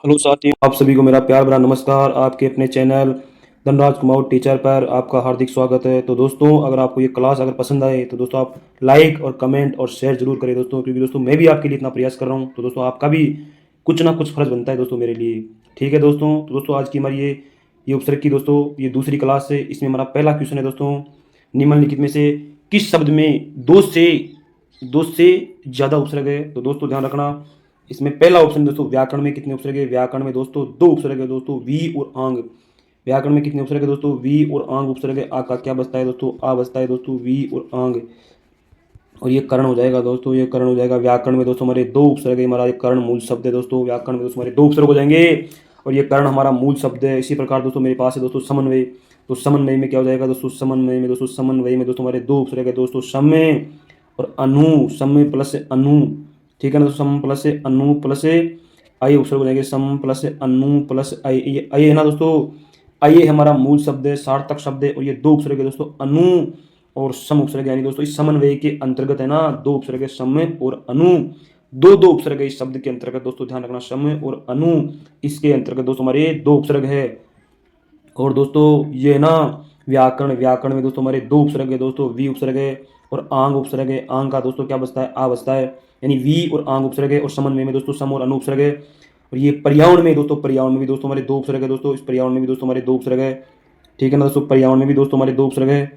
Hello साथियों, आप सभी को मेरा प्यार भरा नमस्कार। आपके अपने चैनल धनराज कुमार टीचर पर आपका हार्दिक स्वागत है। तो दोस्तों, अगर आपको ये क्लास अगर पसंद आए तो दोस्तों आप लाइक और कमेंट और शेयर जरूर करें दोस्तों, क्योंकि दोस्तों मैं भी आपके लिए इतना प्रयास कर रहा हूँ। तो दोस्तों आपका भी कुछ ना कुछ फर्ज बनता है दोस्तों मेरे लिए। ठीक है दोस्तों, तो दोस्तों आज की हमारी ये उपसर्ग की दोस्तों ये दूसरी क्लास है। इसमें हमारा पहला क्वेश्चन है दोस्तों, निम्नलिखित में से किस शब्द में दो से ज़्यादा उपसर्ग है। तो दोस्तों ध्यान रखना, इसमें पहला ऑप्शन दोस्तों व्याकरण में कितने उपसर्ग है। व्याकरण में दोस्तों दो उपसर्ग है दोस्तों, वी और आंग। व्याकरण में कितने उपसर्ग है दोस्तों, वी और आंग उपसर्ग है। आ का क्या बचता है दोस्तों, आ बचता है दोस्तों वी और आंग। और ये कर्ण हो जाएगा दोस्तों, ये कर्ण हो जाएगा। व्याकरण में दोस्तों हमारे दो उपसर्ग है, हमारा कर्ण मूल शब्द है दोस्तों। व्याकरण में दोस्तों हमारे दो उपसर्ग हो जाएंगे और ये कर्ण हमारा मूल शब्द है। इसी प्रकार दोस्तों मेरे पास है दोस्तों समन्वय। तो समन्वय में क्या हो जाएगा दोस्तों, समन्वय में दोस्तों हमारे दो उपसर्ग है दोस्तों, समय और अनु। समय प्लस अनु, ठीक है ना। तो सम प्लस अनु प्लस आय उपसर्ग हो जाएंगे। सम प्लस अनु प्लस आय, ये आय है ना दोस्तों। आय हमारा मूल शब्द है, सार्थक शब्द है। और ये दो उपसर्ग है दोस्तों, अनु और सम उपसर्ग, यानी दोस्तों इस समन्वय के अंतर्गत है ना दो उपसर्ग है, समय और अनु। दो दो उपसर्ग है इस शब्द के अंतर्गत दोस्तों, ध्यान रखना। समय और अनु इसके अंतर्गत दोस्तों हमारे दो उपसर्ग है। और दोस्तों ये ना व्याकरण, व्याकरण में दोस्तों हमारे दो उपसर्ग है दोस्तों, वी उपसर्ग है और आंग उपसर्ग है। आंग का दोस्तों क्या बचता है, आ बचता है, यानी वी और आंग उपसर्ग है। और समन्वय में दोस्तों सम और अनु उपसर्ग है। और ये पर्यावरण में दोस्तों, पर्यावरण में भी दोस्तों हमारे दो उपसर्ग है दोस्तों, इस पर्यावरण में भी दोस्तों हमारे दो उपसर्ग है। ठीक है ना दोस्तों, पर्यावरण में भी दोस्तों हमारे दो उपसर्ग है।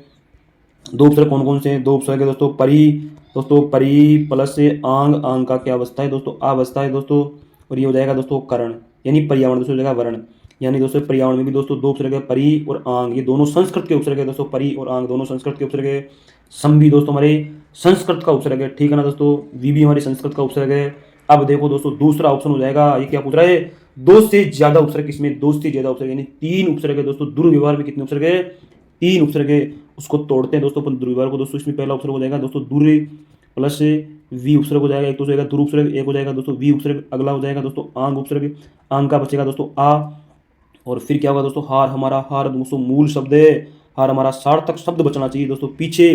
दो उपसर्ग कौन कौन से हैं, दो उपसर्ग है दोस्तों, परी प्लस आंग। आंग का क्या बचता है दोस्तों, आ बचता है दोस्तों। और ये हो जाएगा दोस्तों करण, यानी पर्यावरण दोस्तों हो जाएगा वर्ण। यानी दोस्तों पर्यावरण में भी दोस्तों दो उपसर्ग है, परी और आंग। ये दोनों संस्कृत के उपसर्ग है दोस्तों, परी और आंग दोनों संस्कृत के उपसर्ग है। सम भी दोस्तों हमारे संस्कृत का उपसर्ग है, ठीक है ना दोस्तों। वी भी हमारे संस्कृत का उपसर्ग है। अब देखो दोस्तों दूसरा ऑप्शन हो जाएगा, ये क्या पूछ रहा है, दो से ज्यादा उपसर्ग। इसमें दो से ज्यादा उपसर्ग यानी तीन उपसर्ग है दोस्तों। दुर्व्यवहार में कितने उपसर्ग है, तीन उपसर्ग है। उसको तोड़ते हैं दोस्तों अपन दुर्व्यवहार को दोस्तों। इसमें पहला उपसर्ग हो जाएगा दोस्तों दुर प्लस वी उपसर्ग हो जाएगा, एक तो हो जाएगा दुर उपसर्ग, एक हो जाएगा दोस्तों वी उपसर्ग। अगला हो जाएगा दोस्तों आंग उपसर्ग, आंग का बचेगा दोस्तों आ। और फिर क्या होगा दोस्तों, हार। हमारा हार दोस्तों मूल शब्द है, हार हमारा सार्थक शब्द बचना चाहिए दोस्तों। पीछे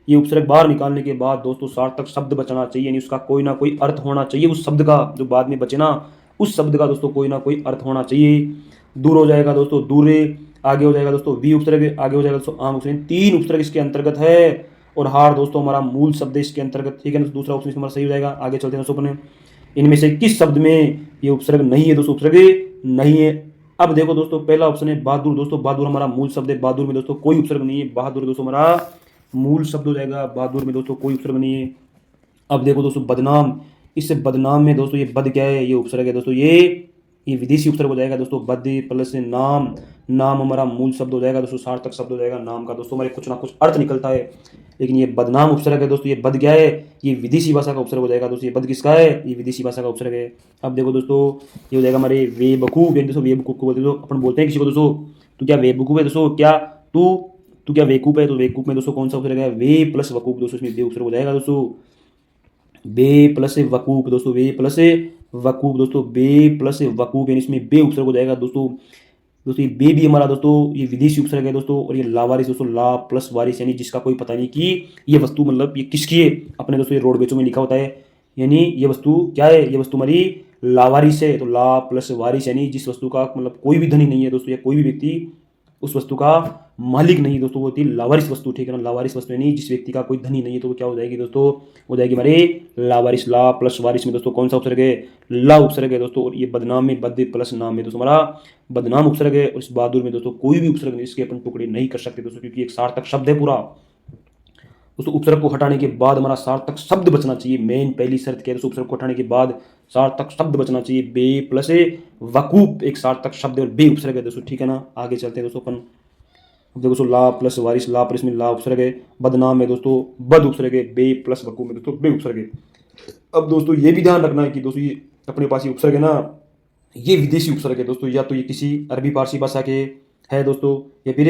ये उपसर्ग बाहर निकालने के बाद दोस्तों सार्थक शब्द बचना चाहिए, यानी उसका कोई ना कोई अर्थ होना चाहिए उस शब्द का, जो बाद में बचे ना उस शब्द का दोस्तों कोई ना कोई अर्थ होना चाहिए। दूर हो जाएगा दोस्तों दूरे, आगे हो जाएगा दोस्तों वी उपसर्ग, आगे हो जाएगा दोस्तों आंग उपसर्ग। तीन उपसर्ग इसके अंतर्गत है। और हार दोस्तों हमारा मूल शब्द है इसके अंतर्गत, ठीक है ना। दूसरा ऑप्शन हमारा सही हो जाएगा। आगे चलते हैं दोस्तों अपने, इनमें से किस शब्द में ये उपसर्ग नहीं है दोस्तों, उपसर्ग नहीं है। अब देखो दोस्तों पहला ऑप्शन है बहादुर दोस्तों, बहादुर हमारा मूल शब्द है। बहादुर में दोस्तों कोई उपसर्ग नहीं है, बहादुर दोस्तों हमारा मूल शब्द हो जाएगा, बहादुर में दोस्तों कोई उपसर्ग नहीं है। अब देखो दोस्तों बदनाम, इस बदनाम में दोस्तों ये बद क्या है, ये उपसर्ग है दोस्तों, ये विदेशी उपसर्ग हो जाएगा दोस्तों, बद प्लस नाम। नाम हमारा मूल शब्द हो जाएगा दोस्तों, सार्थक शब्द हो जाएगा नाम का दोस्तों, हमारे कुछ ना कुछ अर्थ निकलता है। लेकिन ये बदनाम उपसर्ग है दोस्तों, ये बद क्या है, ये विदेशी भाषा का उपसर्ग हो जाएगा दोस्तों। ये बद किसका है, ये विदेशी भाषा का उपसर्ग है। अब देखो दोस्तों ये हो जाएगा हमारे बेवकूफ, यानी दोस्तों बेवकूफ को बोलते दोस्तों, अपन बोलते हैं किसी को दोस्तों तू क्या बेवकूफ है दोस्तों, क्या तू तू क्या बेवकूफ है। तो बेवकूफ में दोस्तों कौन सा उपसर्ग है, वे प्लस वकूफ दोस्तों, इसमें बे उपसर्ग हो जाएगा दोस्तों, बे प्लस वकूफ दोस्तों, बे प्लस वकूफ दोस्तों, बे प्लस वकूफ, यानी इसमें बे उपसर्ग हो जाएगा दोस्तों। दोस्तों ये बे भी हमारा दोस्तों ये विदेशी उपसर्ग है दोस्तों। और ये लावारिस दोस्तों, ला प्लस वारिस, यानी जिसका कोई पता नहीं कि ये वस्तु मतलब ये किसकी है। अपने दोस्तों ये रोड बेचो में लिखा होता है, यानी ये वस्तु क्या है, ये वस्तु हमारी लावारिस है। तो ला प्लस वारिस यानी जिस वस्तु का मतलब कोई भी धनी नहीं है दोस्तों, या कोई भी व्यक्ति उस वस्तु का मालिक नहीं दोस्तों, वो होती है लावारिस वस्तु, ठीक है ना। लावारिस वस्तु यानी जिस व्यक्ति का कोई धनी नहीं है, तो वो क्या हो जाएगी दोस्तों, हो जाएगी हमारे लावारिस। ला प्लस वारिस में दोस्तों कौन सा उपसर्ग है, ला उपसर्ग है दोस्तों। और ये बदनाम में बद प्लस नाम में दोस्तों हमारा बदनाम उपसर्ग है। और इस बहादुर में दोस्तों कोई भी उपसर्ग नहीं, इसके अपन टुकड़े नहीं कर सकते दोस्तों, क्योंकि एक सार्थक शब्द है पूरा। दोस्तों उपसर्ग को हटाने के बाद हमारा सार्थक शब्द बचना चाहिए, मेन पहली शर्त क्या है दोस्तों, उपसर्ग को हटाने के बाद सार्थक शब्द बचना चाहिए। बे प्लस वकूफ एक सार्थक शब्द है और बे उपसर्ग है दोस्तों, ठीक है ना। आगे चलते हैं दोस्तों अपन, देखो दोस्तों ला प्लस वारिस, ला प्लस में ला उपसर्ग है। बदनाम में दोस्तों बद उपसर्ग है, बे प्लस वकूफ में दोस्तों बे उपसर्ग है। अब दोस्तों ये भी ध्यान रखना है कि दोस्तों ये अपने पास ये उपसर्ग है ना, ये विदेशी उपसर्ग है दोस्तों, या तो ये किसी अरबी फारसी भाषा के है दोस्तों, या फिर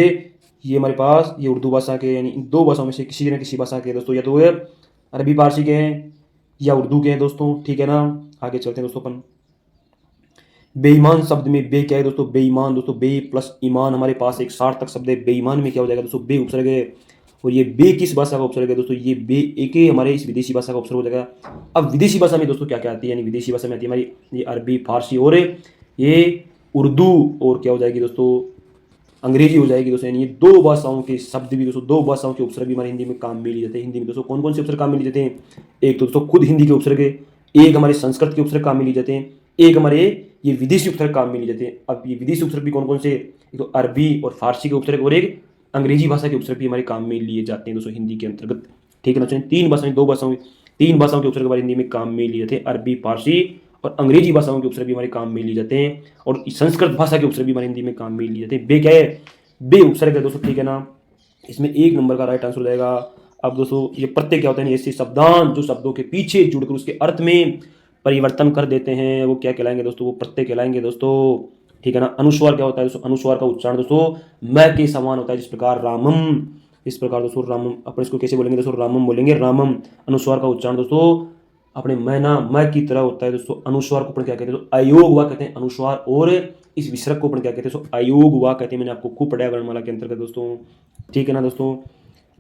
ये हमारे पास ये उर्दू भाषा के, यानी इन दो भाषाओं में से किसी न किसी भाषा के दोस्तों, या तो ये अरबी फारसी के हैं या उर्दू के हैं दोस्तों, ठीक है ना। आगे चलते हैं दोस्तों अपन, बेईमान शब्द में बे क्या है दोस्तों, बेईमान दोस्तों, बे प्लस ईमान हमारे पास एक सार्थक शब्द है। बेईमान में क्या हो जाएगा दोस्तों, बे उपसर्ग है। और ये बे किस भाषा का उपसर्ग है दोस्तों, ये बे एक ही हमारे इस विदेशी भाषा का उपसर्ग हो जाएगा। अब विदेशी भाषा में दोस्तों क्या क्या आती है, यानी विदेशी भाषा में आती है हमारी ये अरबी फारसी और ये उर्दू और क्या हो जाएगी दोस्तों, अंग्रेजी हो जाएगी दोस्तों। यानी ये दो भाषाओं के शब्द भी दोस्तों, दो भाषाओं के उपसर्ग भी हमारे हिंदी में काम में लिए जाते हैं। हिंदी में दोस्तों कौन कौन से उपसर्ग काम में लिए जाते हैं? एक तो दोस्तों खुद हिंदी के उपसर्ग है, एक हमारे संस्कृत के उपसर्ग काम में लिए जाते हैं, एक हमारे ये विदेशी उपसर्ग काम में लिए जाते हैं। अब ये विदेशी उपसर्ग भी कौन कौन से? एक तो अरबी और फारसी के उपसर्ग और एक अंग्रेजी भाषा के उपसर्ग भी हमारे काम में लिए जाते हैं दोस्तों हिंदी के अंतर्गत। ठीक है ना, तीन भाषाएं, तीन भाषाओं के उपसर्ग हमारे हिंदी में काम में लिए जाते हैं। अरबी, फारसी और अंग्रेजी भाषाओं के उपसर्ग भी हमारे काम में लिए जाते हैं, और संस्कृत भाषा के उपसर्ग भी हमारे हिंदी में काम में लिए जाते हैं। बे क्या है? बे उपसर्ग है दोस्तों। ठीक है ना, इसमें एक नंबर का राइट आंसर हो जाएगा। अब दोस्तों ये प्रत्यय क्या होता है? ऐसे शब्दांश जो शब्दों के पीछे जुड़कर उसके अर्थ में परिवर्तन कर देते हैं, वो क्या कहलाएंगे दोस्तों? वो प्रत्यय कहलाएंगे दोस्तों। ठीक है ना। अनुस्वार क्या होता है दोस्तों? अनुस्वार का उच्चारण दोस्तों मैं के समान होता है, जिस प्रकार रामम, इस प्रकार दोस्तों रामम, अपन इसको कैसे बोलेंगे दोस्तों? रामम बोलेंगे, रामम। अनुस्वार का उच्चारण दोस्तों अपने मैं की तरह होता है दोस्तों। अनुस्वार को अपन क्या कहते हैं? तो अयोग हुआ कहते हैं अनुस्वार, और इस विसर्ग को अपन क्या कहते हैं? तो अयोग हुआ कहते हैं। मैंने आपको खूब पढ़ाया वर्णमाला के अंतर्गत दोस्तों। ठीक है ना दोस्तों,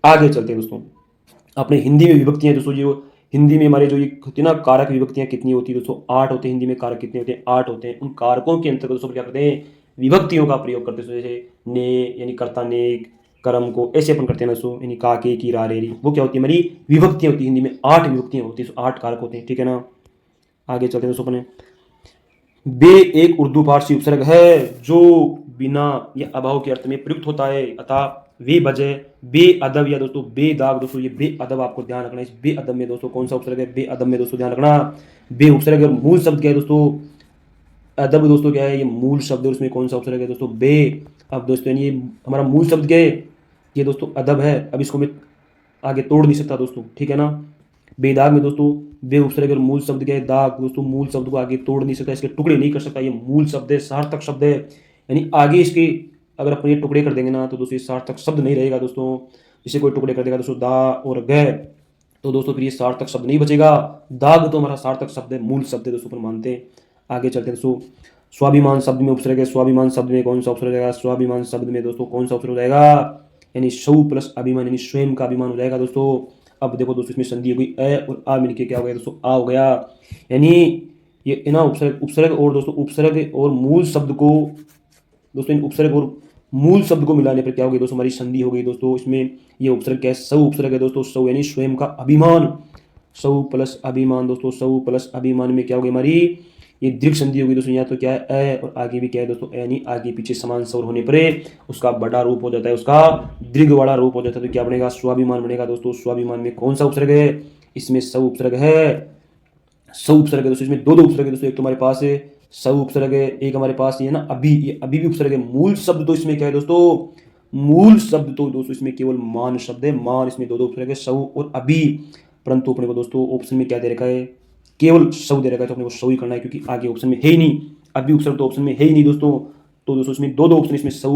आगे चलते हैं दोस्तों। अपने हिंदी में विभक्तियां दोस्तों, जो हिंदी में हमारे जो ये होती है ना कारक विभक्तियां कितनी होती है दोस्तों? 8 होते हैं। हिंदी में कारक कितने होते हैं? 8 होते हैं। उन कारकों के अंतर्गत दोस्तों क्या करते हैं? विभक्तियों का प्रयोग करते हैं। जैसे ने यानी कर्ता नेक, कर्म को ऐसे अपन करते हैं दोस्तों, यानी का के की रा रे री, वो क्या होती है? हमारी विभक्तियां होती है। हिंदी में 8 विभक्तियां होती है, 8 कारक होते हैं। ठीक है ना, आगे चलते हैं दोस्तों अपने। बे एक उर्दू फारसी उपसर्ग है जो बिना या अभाव के अर्थ में प्रयुक्त होता है, अतः वे बजे बे अदब या दोस्तों बे दाग दोस्तों, ये बे अदब आपको ध्यान रखना है। इस बे अदब में दोस्तों कौन सा उपसर्ग है? बे अदब में दोस्तों ध्यान रखना, बे उपसर्ग है। मूल शब्द क्या है दोस्तों? अदब दोस्तों क्या है? ये मूल शब्द है, उसमें कौन सा उपसर्ग है दोस्तों? बे। अब दोस्तों ये हमारा मूल शब्द क्या है? ये दोस्तों अदब है। अब इसको मैं आगे तोड़ नहीं सकता दोस्तों। ठीक है ना, बेदाग में दोस्तों बे उपसर्ग और मूल शब्द क्या है? दाग। दोस्तों मूल शब्द को आगे तोड़ नहीं सकता, इसके टुकड़े नहीं कर सकता। ये मूल शब्द है, सार्थक शब्द है, यानी आगे इसके अगर अपन ये टुकड़े कर देंगे ना तो दोस्तों ये सार्थक शब्द नहीं रहेगा दोस्तों। इसे कोई टुकड़े कर देगा दोस्तों दा और ग, तो दोस्तों फिर ये सार्थक शब्द नहीं बचेगा। दाग तो हमारा सार्थक शब्द है, मूल शब्द है दोस्तों, अपन मानते हैं। आगे चलते हैं दोस्तों। स्वाभिमान शब्द में उपसर्ग है। स्वाभिमान शब्द में कौन सा उपसर्ग जाएगा? स्वाभिमान शब्द में दोस्तों कौन सा उपसर्ग हो जाएगा? यानी स्वु प्लस अभिमान, यानी स्वयं का अभिमान हो जाएगा दोस्तों। अब देखो दोस्तों इसमें संधि हो गई, अ और आ मिलके क्या हो गया दोस्तों? आ हो गया। यानी ये ना उपसर्ग, उपसर्ग और दोस्तों उपसर्ग और मूल शब्द को दोस्तों, इन उपसर्ग और मूल शब्द को मिलाने पर क्या हो गई दोस्तों? हमारी संधि हो गई दोस्तों। इसमें ये उपसर्ग क्या है? सौ उपसर्ग है दोस्तों। सौ यानी स्वयं का अभिमान, सौ प्लस अभिमान दोस्तों, सौ प्लस अभिमान में क्या हो गई हमारी? ये दीर्घ संधि होगी दोस्तों। यहाँ तो क्या है? अ और आगे भी क्या है दोस्तों? यानी आगे पीछे समान स्वर होने पर उसका बड़ा रूप हो जाता है, उसका दीर्घ वाला रूप हो जाता है। तो क्या बनेगा? स्वाभिमान बनेगा दोस्तों। स्वाभिमान में कौन सा उपसर्ग है? इसमें सौ उपसर्ग है। सौ उपसर्ग है दोस्तों, इसमें दो दो उपसर्ग है दोस्तों। एक तो हमारे पास है सौ उपसर्ग है, एक हमारे पास ये ना अभी, ये अभी भी उपसर्ग है। मूल शब्द तो इसमें क्या है दोस्तों? मूल शब्द तो दोस्तों इसमें केवल मान शब्द है, मान। इसमें दो दो उपसर्ग है, सौ और अभी। परंतु अपने को दोस्तों ऑप्शन में क्या दे रखा है? केवल सौ दे रखा है, तो अपने को सौ ही करना है, क्योंकि आगे ऑप्शन में है ही नहीं। अभी उपसर्ग तो ऑप्शन में है ही नहीं दोस्तों। तो दोस्तों इसमें दो दो ऑप्शन, इसमें सौ,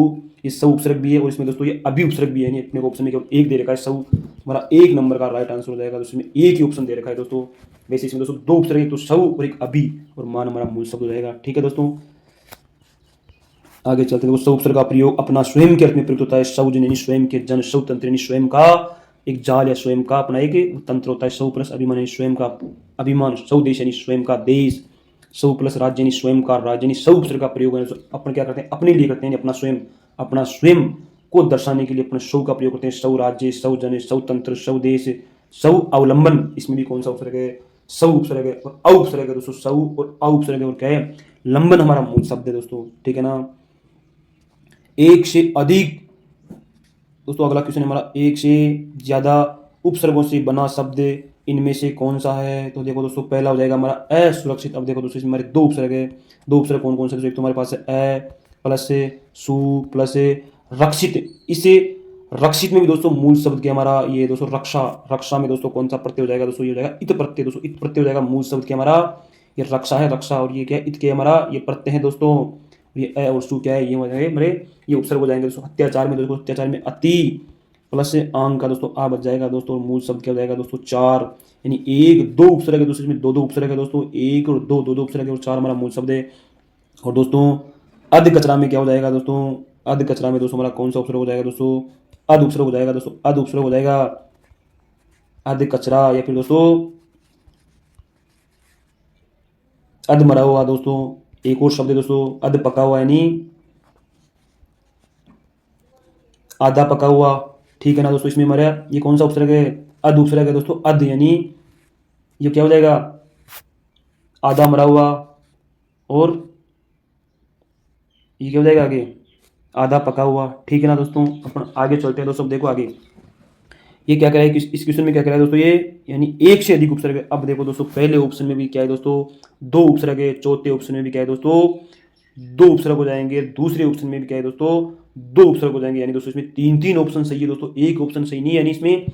ये सौ उपसर्ग भी है, और इसमें दोस्तों ये अभी उपसर्ग भी है। यानी अपने को ऑप्शन में केवल एक दे रखा है, सौ। हमारा एक नंबर का राइट आंसर हो जाएगा। दोस्तों इसमें एक ही ऑप्शन दे रखा है दोस्तों। वैसे इसमें दोस्तों दो उपसर्ग, एक तो सौ और एक अभी, और मान हमारा मूल शब्द हो जाएगा। ठीक है दोस्तों, आगे चलते हैं। सौ उपसर्ग का प्रयोग अपना स्वयं के अर्थ में प्रयुक्त होता है। सौ यानी स्वयं के, जन सौ तंत्र यानी स्वयं का एक जाल या स्वयं का अपना एक तंत्र होता है। सौ प्लस अभिमान यानी स्वयं का अभिमान, सौ देश यानी स्वयं का देश, सौ प्लस राज्य यानी स्वयं का राज्य, यानी सौ उपसर्ग का प्रयोग अपन क्या करते हैं? अपने लिए करते हैं, अपना स्वयं को दर्शाने के लिए अपने सौ का प्रयोग करते हैं। सौ राज्य, सौ जन, सौ तंत्र, सौ देश, सौ अवलंबन, इसमें भी कौन सा उपसर्ग है? सौ उपसर्ग है। और अ उपसर्ग है दोस्तों, सौ और अ उपसर्ग है, और क्या है? लंबन हमारा मूल शब्द है दोस्तों। ठीक है ना, एक से अधिक दोस्तों, अगला क्वेश्चन हमारा, एक से ज्यादा उपसर्गों से बना शब्द इनमें से कौन सा है? तो देखो दोस्तों पहला हो जाएगा हमारा असुरक्षित। अब देखो दोस्तों इसमें हमारे दो उपसर्ग है। दो उपसर्ग कौन कौन से? एक तो हमारे पास है अ प्लस सु प्लस रक्षित। इसे रक्षित में भी दोस्तों मूल शब्द क्या हमारा? ये दोस्तों रक्षा। रक्षा में दोस्तों कौन सा प्रत्यय हो जाएगा दोस्तों? ये हो जाएगा इत प्रत्यय दोस्तों। इत प्रत्यय हो जाएगा मूल शब्द क्या हमारा? ये रक्षा है, रक्षा, और ये क्या है? इत के हमारा ये प्रत्यय है दोस्तों। ये अ और सु क्या है? ये हो जाएंगे हमारे, ये उपसर्ग हो जाएंगे दोस्तों। अत्याचार में दोस्तों, अत्याचार में अति प्लस आंग का दोस्तों आ बच जाएगा दोस्तों। मूल शब्द क्या हो जाएगा दोस्तों? चार। यानी एक दो उपसर्ग है दोस्तों, इसमें दो दो उपसर्ग है दोस्तों। एक और दो, दो दो उपसर्ग है, और चार हमारा मूल शब्द है। और दोस्तों अध कचरा में क्या हो जाएगा दोस्तों? अध कचरा में दोस्तों हमारा कौन सा उपसर्ग हो जाएगा दोस्तों? अध उपसर्ग हो जाएगा दोस्तों। अध उपसर्ग हो जाएगा अध कचरा, या फिर दोस्तों अध मरा हुआ दोस्तों, एक और शब्द है दोस्तों अध पका हुआ यानी आधा पका हुआ, ठीक है ना दोस्तों। इसमें हमारा ये कौन सा उपसर्ग है, अध उपसर्ग है दोस्तों, अध यानी ये क्या हो जाएगा, आधा मरा हुआ, और ये क्या हो जाएगा आगे, आधा पका हुआ, ठीक है ना दोस्तों। अपन आगे चलते हैं दोस्तों, देखो आगे ये क्या कह रहा है, इस क्वेश्चन में क्या कह रहा है दोस्तों, ये यानी एक से अधिक उपसर्ग है। अब देखो दोस्तों पहले ऑप्शन में भी क्या है दोस्तों, दो उपसर्ग है, चौथे ऑप्शन में भी क्या है दोस्तों, दो उपसर्ग हो जाएंगे, दूसरे ऑप्शन में भी क्या है दोस्तों, दो उपसर्ग हो जाएंगे, यानी दोस्तों इसमें तीन तीन ऑप्शन सही है दोस्तों, एक ऑप्शन सही नहीं है। यानी इसमें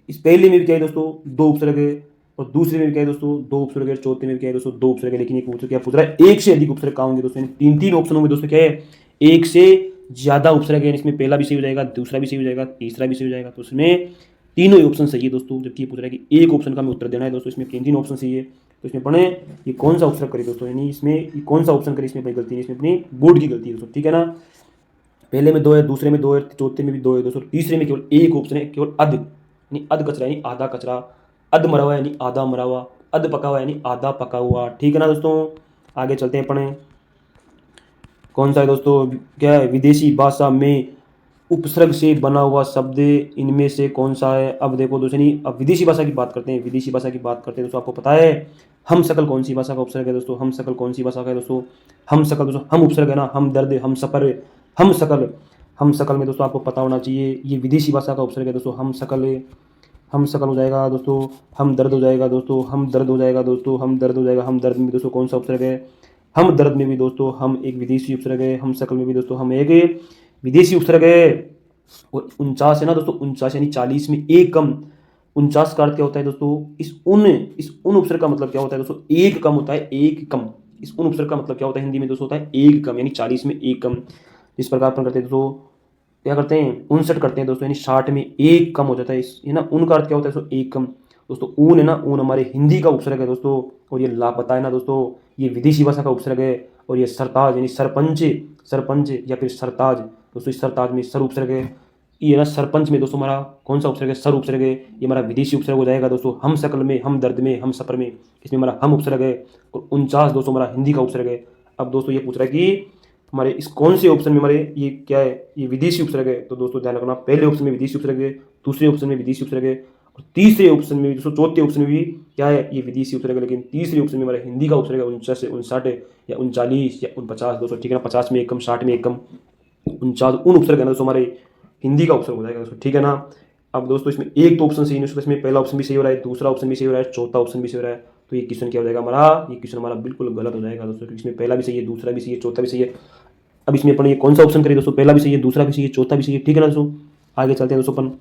इस पहले में भी क्या है दोस्तों, दो उपसर्ग है, और दूसरे में भी क्या है दोस्तों, दो उपसर्ग है, चौथे में भी क्या है दोस्तों, दो उपसर्ग है। लेकिन ये क्या पूछ रहा है, एक से अधिक उपसर्ग कहाँ होंगे दोस्तों, यानी तीन तीन ऑप्शनों में दोस्तों क्या है, एक से ज्यादा उपसर्ग है। इसमें पहला भी सही हो जाएगा, दूसरा भी सही हो जाएगा, तीसरा भी सही हो जाएगा, तो उसमें तीनों ही ऑप्शन सही है दोस्तों। जबकि ये पूछ रहा है कि एक ऑप्शन का हमें उत्तर देना है दोस्तों, इसमें तीन तीन ऑप्शन सही है, तो इसमें पढ़े ये कौन सा उपसर्ग करे दोस्तों, यानी इसमें ये कौन सा ऑप्शन करे, इसमें अपनी गलती नहीं, इसमें अपनी बोर्ड की गलती है दोस्तों, ठीक है ना। पहले में दो है, दूसरे में दो है, चौथे में भी दो है दोस्तों, तीसरे में केवल एक ऑप्शन है, केवल अध यानी अध कचरा यानी आधा कचरा, अध मरा हुआ यानी आधा मरा हुआ, अध पका हुआ यानी आधा पका हुआ, ठीक है ना दोस्तों। आगे चलते हैं पढ़े, कौन सा है दोस्तों, क्या है, विदेशी भाषा में उपसर्ग से बना हुआ शब्द इनमें से कौन सा है। अब देखो दोस्तों, नहीं अब विदेशी भाषा की बात करते हैं, विदेशी भाषा की बात करते हैं दोस्तों, आपको पता है हम सकल कौन सी भाषा का उपसर्ग है दोस्तों, हम सकल कौन सी भाषा का है दोस्तों, हम सकल दोस्तों, हम उपसर्ग है ना, हम दर्द, हम सफर, हम सकल, हम सकल में दोस्तों आपको पता होना चाहिए ये विदेशी भाषा का उपसर्ग है दोस्तों, हम सकल, हम सकल हो जाएगा दोस्तों, हम दर्द हो जाएगा दोस्तों, हम दर्द हो जाएगा दोस्तों, हम दर्द हो जाएगा, हम दर्द में दोस्तों कौन सा उपसर्ग है, हम दर्द में भी दोस्तों हम एक विदेशी उपसर्ग है, हम सकल में भी दोस्तों हम एक विदेशी उपसर्ग है। और 49 है ना दोस्तों, 49 यानी 40 में एक कम, 49 का अर्थ क्या होता है दोस्तों, इस उन उपसर्ग का मतलब क्या होता है दोस्तों, एक कम होता है, एक कम, इस उन उपसर्ग का मतलब क्या होता है हिंदी में दोस्तों, होता है एक कम, यानी 40 में एक कम। इस प्रकार अपन करते हैं दोस्तों, क्या करते हैं 59 करते हैं दोस्तों, यानी 60 में एक कम हो जाता है, इस है ना, उन का अर्थ क्या होता है दोस्तों, एक कम दोस्तों। ऊन है ना, ऊन हमारे हिंदी का उपसर्ग है दोस्तों, और ये लापता है ना दोस्तों, ये विदेशी भाषा का उपसर्ग है। और ये सरताज यानी सरपंच, सरपंच या फिर सरताज दोस्तों, इस सरताज में सर उपसर्ग है। ये ना सरपंच में दोस्तों हमारा कौन सा उपसर्ग है, सर उपसर्ग है, ये हमारा विदेशी उपसर्ग हो जाएगा दोस्तों। हम शकल में, हम दर्द में, हम सफर में, इसमें हमारा हम उपसर्ग है। और 49 दोस्तों हमारा हिंदी का उपसर्ग है। अब दोस्तों ये पूछ रहा है कि हमारे इस कौन से ऑप्शन में हमारे ये क्या है, ये विदेशी उपसर्ग है। तो दोस्तों ध्यान रखना, पहले ऑप्शन में विदेशी उपसर्ग है, दूसरे ऑप्शन में विदेशी उपसर्ग है, और तीसरे ऑप्शन में दोस्तों, चौथे ऑप्शन में भी क्या है, ये विदेशी उपसर्ग है। लेकिन तीसरे ऑप्शन में हमारा हिंदी का उपसर्ग है 49 59 या 39 या 49 दोस्तों, ठीक है ना। 50 में एक कम, 60 में एक कम, 49 उन उपसर्ग है ना दोस्तों, हमारे हिंदी का ऑप्शन हो जाएगा दोस्तों, ठीक है ना। अब दोस्तों इसमें एक तो ऑप्शन सही नहीं, इसमें पहला ऑप्शन भी सही हो रहा है, दूसरा ऑप्शन भी सही हो रहा है, चौथा ऑप्शन भी सही हो रहा है। तो ये क्वेश्चन क्या हो जाएगा हमारा, ये क्वेश्चन हमारा बिल्कुल गलत हो जाएगा दोस्तों, क्योंकि इसमें पहला भी सही है, दूसरा भी सही है, चौथा भी सही है। अब इसमें अपन ये कौन सा ऑप्शन करें दोस्तों, पहला भी सही है, दूसरा भी सही है, चौथा भी सही है, ठीक है ना दोस्तों। आगे चलते हैं दोस्तों अपन,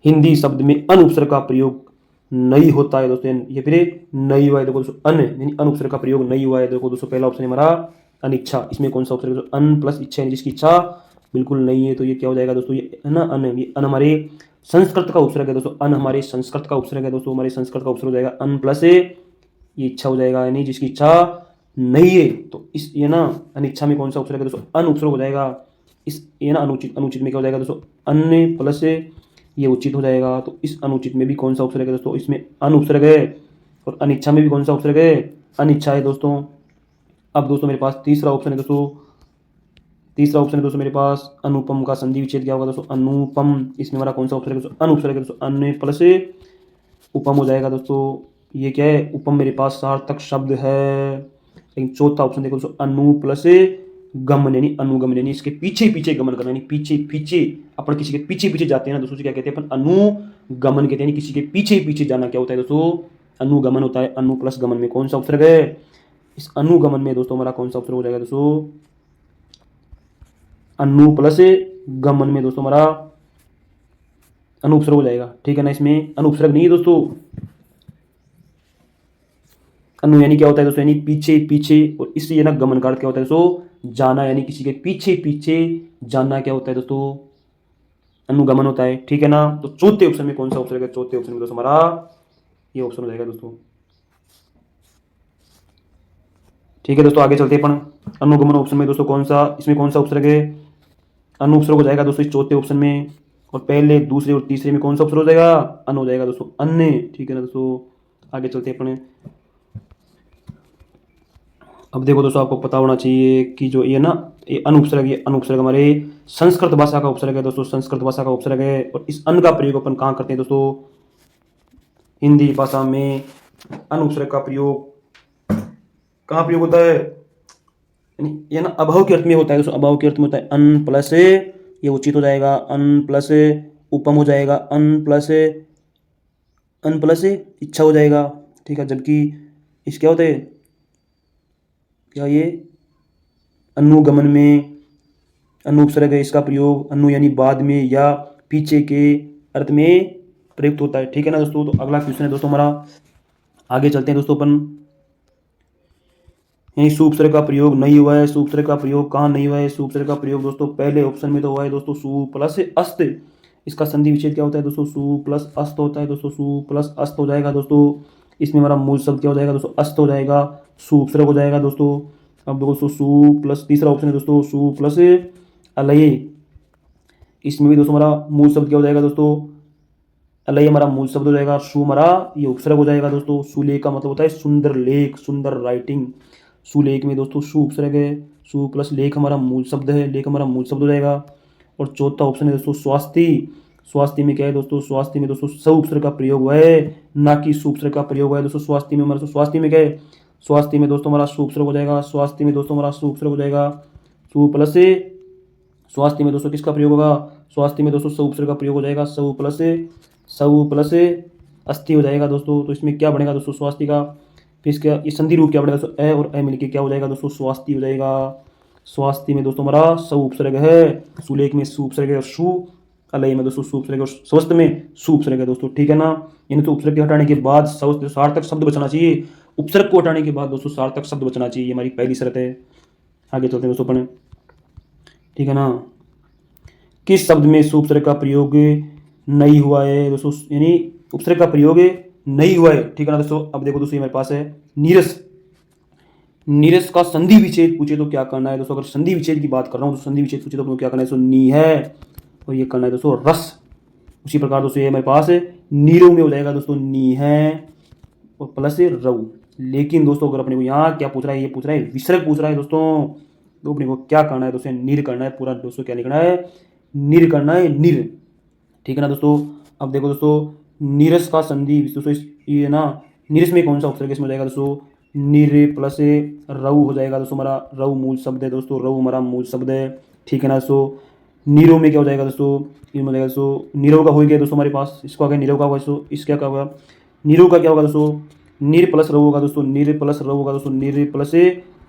हिंदी शब्द में अन उपसर्ग का प्रयोग नहीं होता है दोस्तों, ये फिर नहीं हुआ है देखो दोस्तों, अन यानी अन उपसर्ग का प्रयोग नहीं हुआ है। देखो दोस्तों पहला ऑप्शन है हमारा अनिच्छा, इसमें कौन सा उपसर्ग है, अन प्लस इच्छा है, जिसकी इच्छा बिल्कुल नहीं है। तो ये क्या हो जाएगा दोस्तों, ये है ना अन, ये अन हमारे संस्कृत का उपसर्ग है दोस्तों, अन हमारे संस्कृत का उपसर्ग है दोस्तों, हमारे संस्कृत का उपसर्ग हो जाएगा अन प्लस ये इच्छा हो जाएगा, यानी जिसकी इच्छा नहीं है। तो इस ये ना अनिच्छा में कौन सा उपसर्ग है दोस्तों, अन उपसर्ग हो जाएगा। इस ये ना अनुचित, अनुचित में क्या हो जाएगा दोस्तों, अन्य प्लस ये उचित हो जाएगा। तो इस अनुचित में भी कौन सा उपसर्ग है दोस्तों, इसमें अन उपसर्ग है। और अनिच्छा में भी कौन सा उपसर्ग है, अनिच्छा है दोस्तों। अब दोस्तों मेरे पास तीसरा ऑप्शन है दोस्तों, तीसरा ऑप्शन है दोस्तों मेरे पास अनुपम का संधि विच्छेद क्या होगा दोस्तों, अनुपम, इसमें हमारा कौन सा उपसर्ग है दोस्तों, अन उपसर्ग है दोस्तों, अन्य प्लस उपम हो जाएगा दोस्तों। ये क्या है, उपम मेरे पास सार्थक शब्द है। लेकिन चौथा ऑप्शन देखो दोस्तों, अनु प्लस गमन यानी अनुगमन, यानी इसके पीछे पीछे गमन करना, यानी पीछे पीछे अपन किसी के पीछे पीछे जाते हैं ना दोस्तों, क्या कहते हैं अपन, अनुगमन कहते हैं, यानी किसी के पीछे पीछे जाना क्या होता है दोस्तों, अनुगमन होता है। अनु प्लस गमन में कौन सा उपसर्ग है, इस अनुगमन में दोस्तों हमारा कौन सा उपसर्ग हो जाएगा दोस्तों, अनु प्लस गमन में दोस्तों हमारा अनुपसर्ग हो जाएगा, ठीक है ना। इसमें अनुपसर्ग नहीं है दोस्तों, अनु यानी क्या होता है दोस्तों, यानी पीछे पीछे, और इसलिए ना गमन का अर्थ क्या होता है दोस्तों, जाना, यानी किसी के पीछे पीछे जाना क्या होता है दोस्तों, अनुगमन होता है, ठीक है ना। तो चौथे ऑप्शन में कौन सा ऑप्शन है, चौथे ऑप्शन में दोस्तों हमारा ये ऑप्शन हो जाएगा दोस्तों, ठीक है दोस्तों। आगे चलते हैं अपन, अनुगमन ऑप्शन में दोस्तों कौन सा, इसमें कौन सा उपसर्ग है, अनुपसर्ग हो जाएगा दोस्तों इस चौथे ऑप्शन में। और पहले, दूसरे और तीसरे में कौन सा उपसर्ग हो जाएगा, अन हो जाएगा दोस्तों, अन्य, ठीक है ना दोस्तों। आगे चलते हैं अपने, अब देखो दोस्तों, आपको पता होना चाहिए कि जो ये ना, ये अनुपसर्ग हमारे संस्कृत भाषा का उपसर्ग है दोस्तों, संस्कृत भाषा का उपसर्ग है। और इस अन का प्रयोग अपन कहाँ करते हैं दोस्तों? हिंदी भाषा में अनुपसर्ग का प्रयोग कहाँ प्रयोग होता है? ये ना अभाव के अर्थ में होता है दोस्तों, अभाव के अर्थ में होता है। अन प्लस ये उचित हो जाएगा, अन प्लस उपम हो जाएगा, अन प्लस इच्छा हो जाएगा, ठीक है। जबकि इस क्या होता है, क्या ये अनुगमन में अनुपसर्ग है, इसका प्रयोग अनु यानी बाद में या पीछे के अर्थ में प्रयुक्त होता है, ठीक है ना दोस्तों। तो अगला क्वेश्चन है दोस्तों हमारा, आगे चलते हैं दोस्तों अपन। यही सुपसर्ग का प्रयोग नहीं हुआ है, सुपसर्ग का प्रयोग कहाँ नहीं हुआ है? सुपसर्ग का प्रयोग दोस्तों पहले ऑप्शन में तो हुआ है दोस्तों, सु प्लस अस्त। इसका संधि विच्छेद क्या होता है दोस्तों? सु प्लस अस्त होता है दोस्तों, सु प्लस अस्त हो जाएगा दोस्तों। इसमें हमारा मूल शब्द क्या हो जाएगा दोस्तों? अस्त हो जाएगा, सुपसर्ग हो जाएगा दोस्तों। अब दोस्तों सु प्लस, तीसरा ऑप्शन है दोस्तों सु प्लस अलय। इसमें भी दोस्तों हमारा मूल शब्द क्या हो जाएगा दोस्तों? अलय हमारा मूल शब्द हो जाएगा, सु हमारा ये उपसर्ग हो जाएगा दोस्तों। सुलेख का मतलब होता है सुंदर लेख, सुंदर राइटिंग। सुलेख में दोस्तों सु उपसर्ग है, सु प्लस लेख हमारा मूल शब्द है, लेख हमारा मूल शब्द हो जाएगा। और चौथा ऑप्शन है दोस्तों स्वास्थ्य। स्वास्थ्य में क्या है दोस्तों? स्वास्थ्य में दोस्तों स उपसर्ग का प्रयोग हुआ है, ना कि सु उपसर्ग का प्रयोग हुआ है दोस्तों। स्वास्थ्य में हमारा, स्वास्थ्य में क्या है? स्वास्थ्य में दोस्तों हमारा सु उपसर्ग हो जाएगा, स्वास्थ्य में दोस्तों हमारा सु उपसर्ग हो जाएगा। सु प्लस स्वास्थ्य में दोस्तों किसका प्रयोग होगा? स्वास्थ्य में दोस्तों स उपसर्ग का प्रयोग हो जाएगा, सऊ प्लस अस्थि हो जाएगा दोस्तों। तो इसमें क्या बनेगा दोस्तों? स्वास्थ्य का। फिर इसका ये संधि रूप क्या बनेगा दोस्तों? ए और ए मिलके क्या हो जाएगा दोस्तों? स्वास्थ्य हो जाएगा। स्वास्थ्य में दोस्तों हमारा सऊ उपसर्ग है, सुलेख में सु उपसर्ग है और सु, अलय में दोस्तों सु उपसर्ग है और स्वस्थ में सु उपसर्ग है दोस्तों, ठीक है ना। यानी तो उपसर्ग के हटाने के बाद सार्थक शब्द बचना चाहिए, उपसर्ग को हटाने के बाद दोस्तों सार्थक शब्द बचना चाहिए, ये हमारी पहली शर्त है। आगे चलते हैं दोस्तों अपन, ठीक है ना। किस शब्द में सु उपसर्ग का प्रयोग नहीं हुआ है दोस्तों? यानी उपसर्ग का प्रयोग नहीं हुआ है, ठीक है ना दोस्तों। अब देखो दोस्तों, मेरे पास है नीरस। नीरस का संधि विच्छेद पूछे तो क्या करना है दोस्तों? अगर संधि विच्छेद की बात कर रहा हूँ तो संधि विच्छेद पूछे तो क्या करना है दोस्तों? नी है, और ये करना है दोस्तों रस। उसी प्रकार दोस्तों ये मेरे पास नीरव में हो जाएगा दोस्तों, नी है और प्लस रऊ। लेकिन दोस्तों अगर अपने को यहाँ क्या पूछ रहा है? ये पूछ रहा है विसर्ग पूछ रहा है दोस्तों। तो अपने को क्या करना है दोस्तों? निर करना है पूरा दोस्तों, क्या लिखना है? निर करना है, निर, ठीक है ना दोस्तों। अब देखो दोस्तों, नीरस का संधि दोस्तों ये ना, नीरस में कौन सा उपसर्ग इसमें हो जाएगा दोस्तों? निर प्लस रऊ हो जाएगा दोस्तों हमारा, रऊ मूल शब्द है दोस्तों, रऊ हमारा मूल शब्द है, ठीक है ना दोस्तों। नीरो में क्या हो जाएगा दोस्तों? ये हो जाएगा दोस्तों नीरो का हो गया दोस्तों हमारे पास, इसको आ गया नीरो का होगा दोस्तों, इसका क्या होगा? नीरो का क्या होगा दोस्तों? नीर प्लस रऊ होगा दोस्तों, नीर प्लस रऊ होगा दोस्तों, नीर प्लस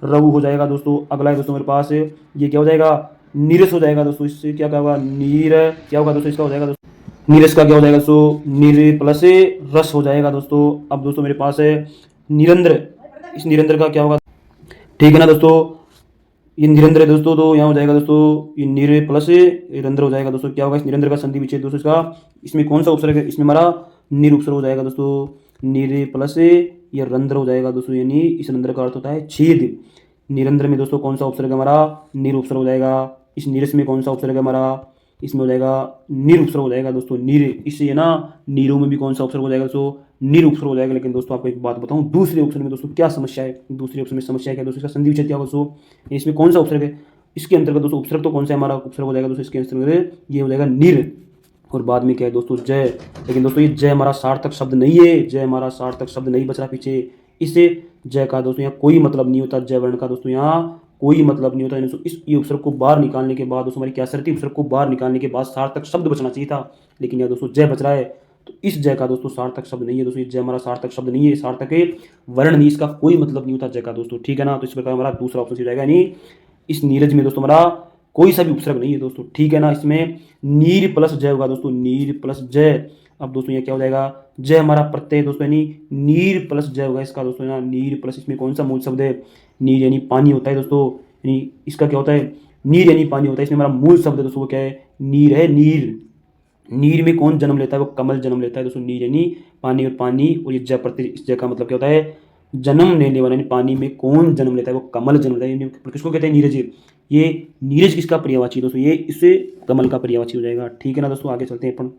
रऊ हो जाएगा दोस्तों। अगला है दोस्तों मेरे पास ये क्या हो जाएगा? नीरस हो जाएगा दोस्तों। इससे क्या क्या होगा? नीर क्या होगा दोस्तों? इसका हो जाएगा दोस्तों नीरस का क्या हो जाएगा दोस्तों? नीर प्लस रस हो जाएगा दोस्तों। अब दोस्तों मेरे पास है निरंद्र। इस निरंद्र का क्या होगा? ठीक है ना दोस्तों, ये निरंतर है दोस्तों, तो यहाँ हो जाएगा दोस्तों ये निर प्लस रंध्र हो जाएगा दोस्तों। क्या होगा इस निरंतर का संधि विच्छेद दोस्तों? इसका इसमें कौन सा उपसर्ग है? इसमें हमारा निर उपसर्ग हो जाएगा दोस्तों, निर प्लस ये रंध्र हो जाएगा दोस्तों, यानी इस रंध्र का अर्थ होता है छेद। निरंतर में दोस्तों कौन सा उपसर्ग है हमारा? निर उपसर्ग हो जाएगा। इस नीरस में कौन सा उपसर्ग है हमारा? इसमें हो जाएगा निर उपसर्ग हो जाएगा दोस्तों, निर। इससे ना नीरों में भी कौन सा उपसर्ग हो जाएगा दोस्तों? निर उपसर्ग हो जाएगा। लेकिन दोस्तों आपको एक बात बताऊं, दूसरे ऑप्शन में दोस्तों क्या समस्या है? दूसरे ऑप्शन में समस्या क्या है दोस्तों? इसका संधि विच्छेद क्या होगा दोस्तों? इसमें कौन सा उपसर्ग है? इसके अंतर्गत दोस्तों उपसर्ग तो कौन सा हमारा उपसर्ग हो जाएगा दोस्तों? इसके अंतर्गत ये हो जाएगा निर, और बाद में क्या है दोस्तों? जय। लेकिन दोस्तों ये जय हमारा सार्थक शब्द नहीं है, जय हमारा सार्थक शब्द नहीं बच रहा पीछे। इससे जय का दोस्तों यहाँ कोई मतलब नहीं होता, जय वर्ण का दोस्तों यहाँ कोई मतलब नहीं होता। इस ये उपसर्ग को बाहर निकालने के बाद दोस्तों हमारी क्या शर्त थी? उपसर्ग को बाहर निकालने के बाद सार्थक शब्द बचना चाहिए था, लेकिन यहाँ दोस्तों जय बच रहा है। तो इस जय का दोस्तों सार्थक शब्द नहीं है दोस्तों, ये जय हमारा सार्थक शब्द नहीं है, सार्थक वर्ण नहीं, इसका कोई मतलब नहीं होता जय का दोस्तों, ठीक है ना। तो इस प्रकार हमारा दूसरा ऑप्शन हो जाएगा, यानी इस नीरज में दोस्तों हमारा कोई सा भी उपसर्ग नहीं है दोस्तों, ठीक है ना। इसमें नीर प्लस जय होगा दोस्तों, नीर प्लस जय। अब दोस्तों ये क्या हो जाएगा? जय हमारा प्रत्यय दोस्तों, यानी नीर प्लस जय होगा इसका दोस्तों, ना नीर प्लस, इसमें कौन सा मूल शब्द है? नीर यानी पानी होता है दोस्तों, यानी इसका क्या होता है? नीर यानी पानी होता है। इसमें हमारा मूल शब्द है दोस्तों, वो क्या है? नीर है, नीर। नीर में कौन जन्म लेता है? वो कमल जन्म लेता है दोस्तों, नीर यानी पानी, और पानी और ये जय प्रत्यय, इस जय का मतलब क्या होता है? जन्म लेने वाला, यानी पानी में कौन जन्म लेता है? वो कमल जन्म लेता है। किसको कहते हैं? नीरज। ये नीरज किसका पर्यायवाची दोस्तों? ये इससे कमल का पर्यायवाची हो जाएगा, ठीक है ना दोस्तों। आगे चलते हैं अपन,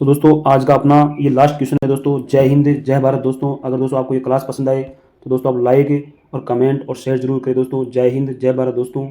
तो दोस्तों आज का अपना ये लास्ट क्वेश्चन है दोस्तों। जय हिंद जय भारत दोस्तों। अगर दोस्तों आपको ये क्लास पसंद आए तो दोस्तों आप लाइक और कमेंट और शेयर जरूर करें दोस्तों। जय हिंद जय भारत दोस्तों।